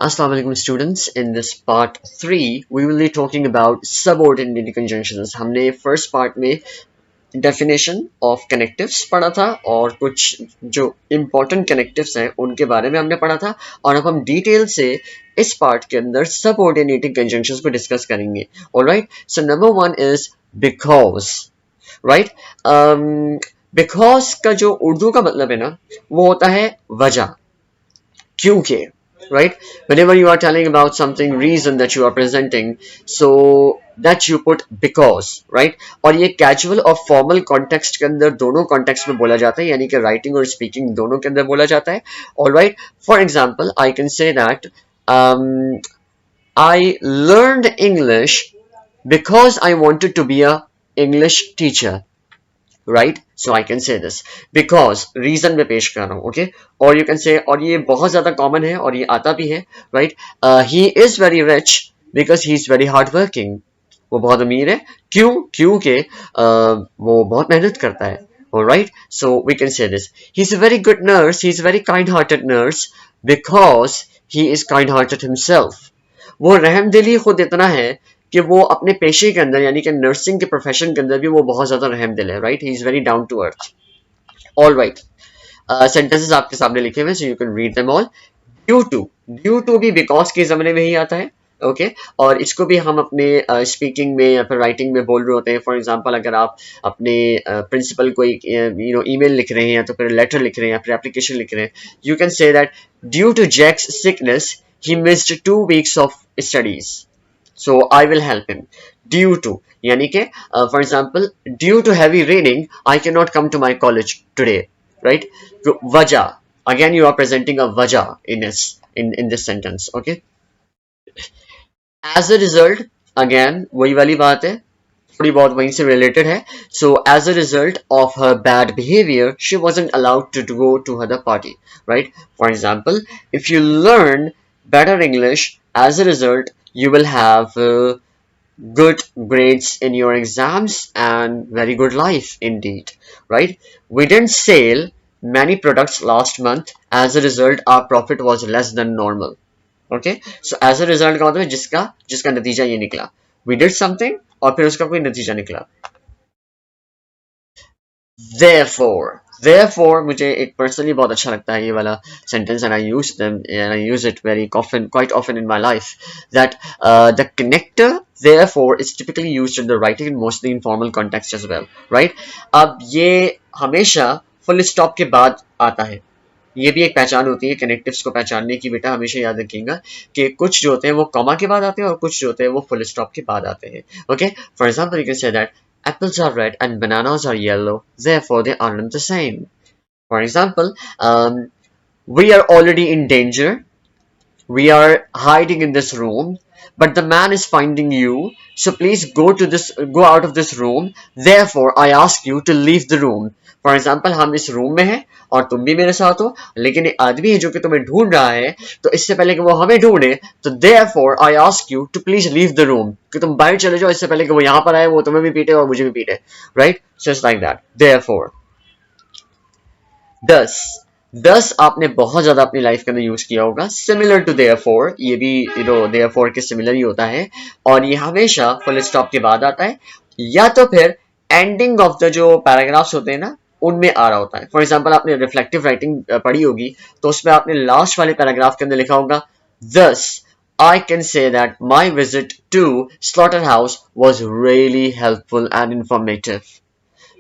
Assalamu alaikum students. In this part 3 we will be talking about subordinate conjunctions. हमने first part में definition of connectives पढ़ा था और कुछ जो important connectives हैं उनके बारे में हमने पढ़ा था और अब हम detail से इस part के अंदर subordinating conjunctions को discuss करेंगे. Alright, so number one is because, right? Because का जो उर्दू का मतलब है ना वो होता है वजह, क्योंकि, right? Whenever you are telling about something, reason that you are presenting, so that you put because, right? और ये casual और formal context के अंदर दोनों context में बोला जाता है, यानी कि writing और speaking दोनों के अंदर बोला जाता है. Alright, for example, I can say that I learned English because I wanted to be a English teacher. Right, so I can say this because reason में पेश कर रहा हूँ, okay? और you can say, और ये बहुत ज्यादा common है और ये आता भी है, right? He is very rich because he is very hard working. वो बहुत अमीर है क्योंकि वो बहुत मेहनत करता है. Alright, so we can say this. He's a very good nurse. He's a very kind-hearted nurse because he is kind-hearted himself. वो रहमदिली खुद इतना है कि वो अपने पेशे के अंदर यानी कि नर्सिंग के प्रोफेशन के अंदर भी वो बहुत ज्यादा रहमदिल है. Right, he is very down to earth. All right, sentences आपके सामने लिखे हुए, so you can read them all. Due to भी बिकॉज के जमाने में ही आता है, ओके? और इसको भी हम अपने स्पीकिंग में या फिर राइटिंग में बोल रहे होते हैं. फॉर एग्जांपल, अगर आप अपने प्रिंसिपल को ईमेल लिख रहे हैं या तो फिर लेटर लिख रहे हैं या फिर एप्लीकेशन लिख रहे हैं, you can say that due to Jack's sickness he missed 2 weeks of studies, so I will help him. Due to यानी कि for example, due to heavy raining I cannot come to my college today, right? So वजह, again you are presenting a वजह in this sentence, okay? As a result, again वही वाली बात है, थोड़ी बहुत वहीं से related है. So as a result of her bad behavior she wasn't allowed to go to her party, right? For example, if you learn better English, as a result you will have good grades in your exams and very good life indeed, right? We didn't sell many products last month, as a result our profit was less than normal. Okay, so as a result का मतलब जिसका नतीजा ये निकला. We did something और फिर उसका कोई नतीजा निकला. Therefore मुझे एक personally बहुत अच्छा लगता है ये वाला sentence, and I use it very often, quite often in my life, that the connector therefore is typically used in the writing and mostly in formal context as well, right? अब ये हमेशा full stop के बाद आता है. ये भी एक पहचान होती है कनेक्टिव्स को पहचानने की. बेटा हमेशा याद रखिएगा कि कुछ जो होते हैं वो कॉमा के बाद आते हैं और कुछ जो होते हैं वो फुल स्टॉप के बाद आते हैं. Okay, for example you can say that apples are red and bananas are yellow, therefore they aren't the same. For example, we are already in danger. We are hiding in this room, but the man is finding you. So please go out of this room. Therefore, I ask you to leave the room. For example, हम इस room में हैं और तुम भी मेरे साथ हो, लेकिन एक आदमी है जो कि तुम्हें ढूंढ रहा है, तो इससे पहले कि वो हमें ढूंढे, तो therefore I ask you to please leave the room, कि तुम बाहर चले जाओ इससे पहले कि वो यहाँ पर आए, वो तुम्हें भी पीटे और मुझे भी पीटे. Right? So it's like that. Therefore. Thus आपने बहुत ज्यादा अपनी लाइफ के अंदर यूज किया होगा. सिमिलर टू therefore, ये भी therefore के सिमिलर ही होता है और ये हमेशा फुल स्टॉप के बाद आता है या तो फिर एंडिंग ऑफ द जो पैराग्राफ्स होते हैं ना उनमें आ रहा होता है. फॉर एग्जांपल, आपने रिफ्लेक्टिव राइटिंग पढ़ी होगी तो उसमें आपने लास्ट वाले पैराग्राफ के अंदर लिखा होगा thus I can say that my visit to slaughterhouse was really helpful and informative.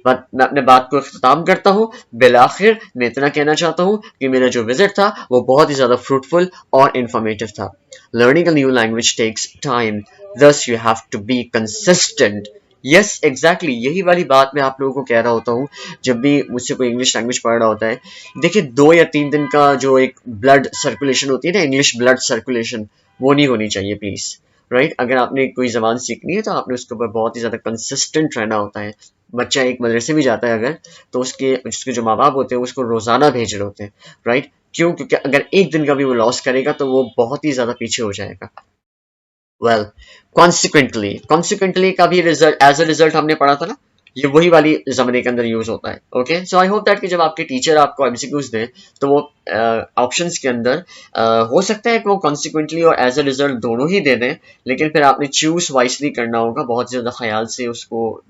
But मैं अपने बात को इख्तिताम करता हूँ. बिलाखिर मैं इतना कहना चाहता हूँ कि मेरा जो विजिट था वो बहुत ही ज्यादा फ्रूटफुल और इंफॉर्मेटिव था. Learning a new language takes time, thus you have to be consistent. Yes, exactly यही वाली बात मैं आप लोगों को कह रहा होता हूँ जब भी मुझसे कोई इंग्लिश लैंग्वेज पढ़ रहा होता है. देखिए 2 या 3 दिन का जो एक ब्लड सर्कुलेशन होती है ना, इंग्लिश ब्लड सर्कुलेशन, वो नहीं होनी चाहिए प्लीज. राइट, अगर आपने कोई जबान सीखनी है तो आपने उसके ऊपर बहुत ही ज्यादा कंसिस्टेंट रहना होता है. बच्चा एक मदरसे में जाता है अगर, तो उसके जो माँ बाप होते हैं उसको रोजाना भेज रहे होते हैं. राइट, क्यों? क्योंकि अगर एक दिन का भी वो लॉस करेगा तो वो बहुत ही ज्यादा पीछे हो जाएगा. वेल, consequently का भी रिजल्ट, एज अ रिजल्ट हमने पढ़ा था ना, ये वही वाली ज़माने के अंदर यूज होता है। Okay, so I hope that कि जब आपके टीचर आपको एमसीक्यूज दें तो वो ऑप्शंस के अंदर हो सकता है कि वो कॉन्सिक्वेंटली और एज अ रिजल्ट दोनों ही दे दें, लेकिन फिर आपने चूज वाइसली करना होगा, बहुत ज़्यादा ख्याल से उसको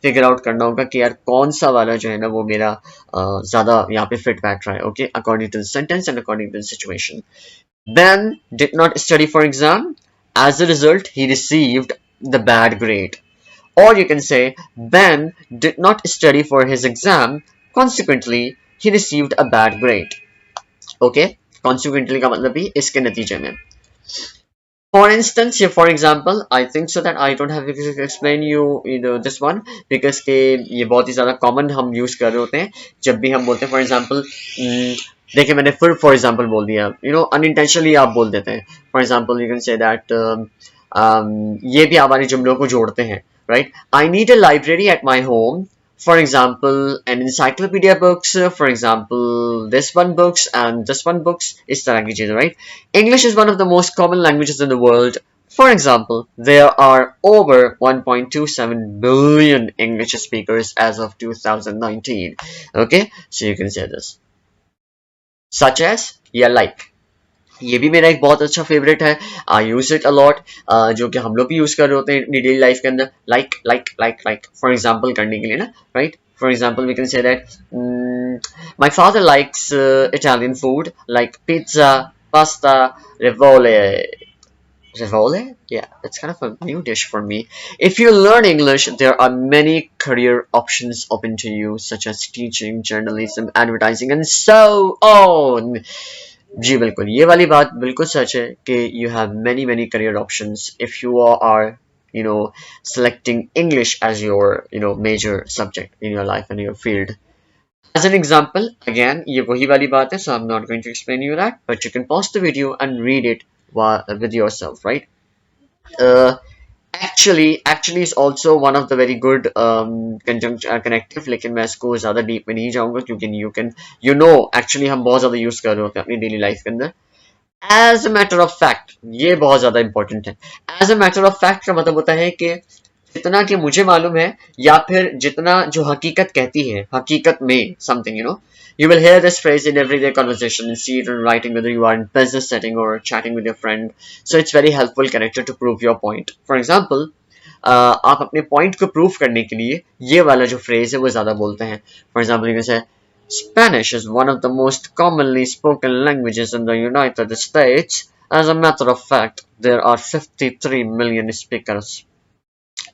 फिगर आउट करना होगा कि यार कौन सा वाला जो है ना वो मेरा ज़्यादा यहाँ पे फिट बैठ रहा है। Okay, according to the sentence and according to the situation. Ben did not study for exam. As a result, he received the bad grade. Or you can say, Ben did not study for his exam. Consequently, he received a bad grade. Okay? Consequently का मतलब भी इसके नतीजे में. For instance, here for example, I think so that I don't have to explain this one because के ये बहुत ही ज़्यादा common हम use कर रहे होते हैं जब भी हम बोलते हैं for example देखिए मैंने फिर for example बोल दिया unintentionally आप बोल देते हैं for example you can say that ये भी हमारे जुमलों को जोड़ते हैं right I need a library at my home. For example, an encyclopedia books, for example, this one books and this one books, इस तरह की चीजें, right? English is one of the most common languages in the world. For example, there are over 1.27 billion English speakers as of 2019. Okay, so you can say this. Such as, yeah, like. ये भी मेरा एक बहुत अच्छा favourite है. आई use it a lot, जो कि हम लोग भी यूज कर रहे होते हैं डेली लाइफ के अंदर. Like like like like for example करने के लिए ना, right. For example we can say that my father likes Italian food like pizza, pasta, ravioli. Rivole? Yeah, it's kind of a new dish for me. If you learn English, there are many career options open to you, such as teaching, journalism, advertising, and so on. जी बिल्कुल, ये वाली बात बिल्कुल सच है कि you have many many career options if you are selecting English as your major subject in your life and your field. As an example, again ये वही वाली बात है, so I'm not going to explain you that, but you can pause the video and read it with yourself, right? Uh, actually is also one of the very good connective, लेकिन मैं इसको ज़्यादा deep में नहीं जाऊंगा क्योंकि actually हम बहुत ज़्यादा यूज़ कर रहे होते हैं अपनी डेली लाइफ के अंदर. As a matter of fact, ये बहुत ज़्यादा important है. As a matter of fact का मतलब होता है कि जितना कि मुझे मालूम है या फिर जितना जो हकीकत कहती है, हकीकत में something, you will hear this phrase in everyday conversation and see it in writing whether you are in business setting or chatting with your friend. So it's very helpful connector to prove your point. For example, आप अपने point को prove करने के लिए ये वाला जो phrase है वो ज़्यादा बोलते हैं. For example, you can say Spanish is one of the most commonly spoken languages in the United States. As a matter of fact, there are 53 million speakers.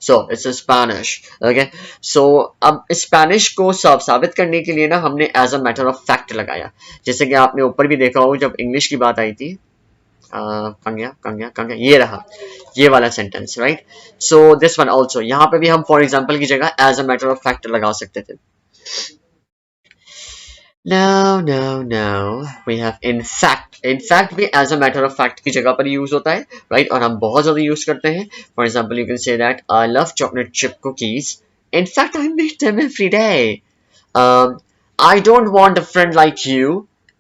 So it's a Spanish. Okay, so अब Spanish को साबित करने के लिए ना हमने as a matter of fact लगाया, जैसे कि आपने ऊपर भी देखा हो जब इंग्लिश की बात आई थी. कहाँ गया ये रहा, ये वाला sentence, right. So this one also, यहाँ पे भी हम फॉर एग्जाम्पल की जगह as a matter of fact लगा सकते थे. No. We have in fact. In fact भी as a matter of fact की जगह पर यूज होता है, right? और हम बहुत ज़्यादा यूज करते हैं. For example, you can say that I love chocolate chip cookies. In fact, I make them every day. I don't want a friend like you.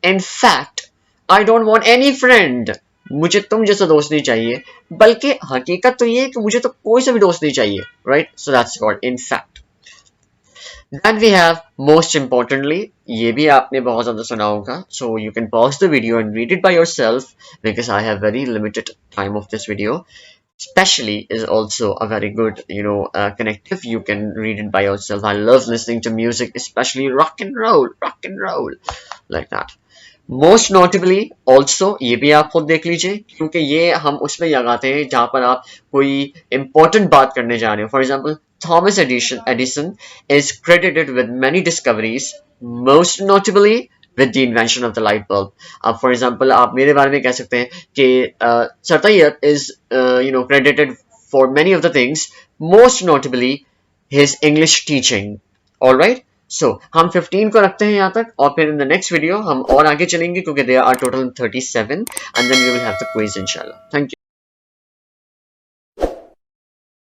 In fact, I don't want any friend. मुझे तुम जैसा दोस्त नहीं चाहिए, बल्कि हकीकत तो ये है कि मुझे तो कोई सा भी दोस्त नहीं चाहिए, right? So that's called in fact. Then we have most importantly, ये भी आपने बहुत ज़्यादा सुना होगा, so you can pause the video and read it by yourself because I have very limited time of this video. Especially is also a very good connective. You can read it by yourself. I love listening to music, especially rock and roll like that. Most notably also, ये भी आप खुद देख लीजिए क्योंकि ये हम उसमें लगाते हैं जहाँ पर आप कोई important बात करने जा रहे हो. For example, Thomas Edison is credited with many discoveries, most notably with the invention of the light bulb. अब for example आप मेरे बारे में कह सकते हैं कि Sir Tayyab is credited for many of the things, most notably his English teaching. Alright, so हम 15 को रखते हैं यहाँ तक और फिर in the next video हम और आगे चलेंगे क्योंकि there are total 37 and then we will have the quiz inshallah. Thank you.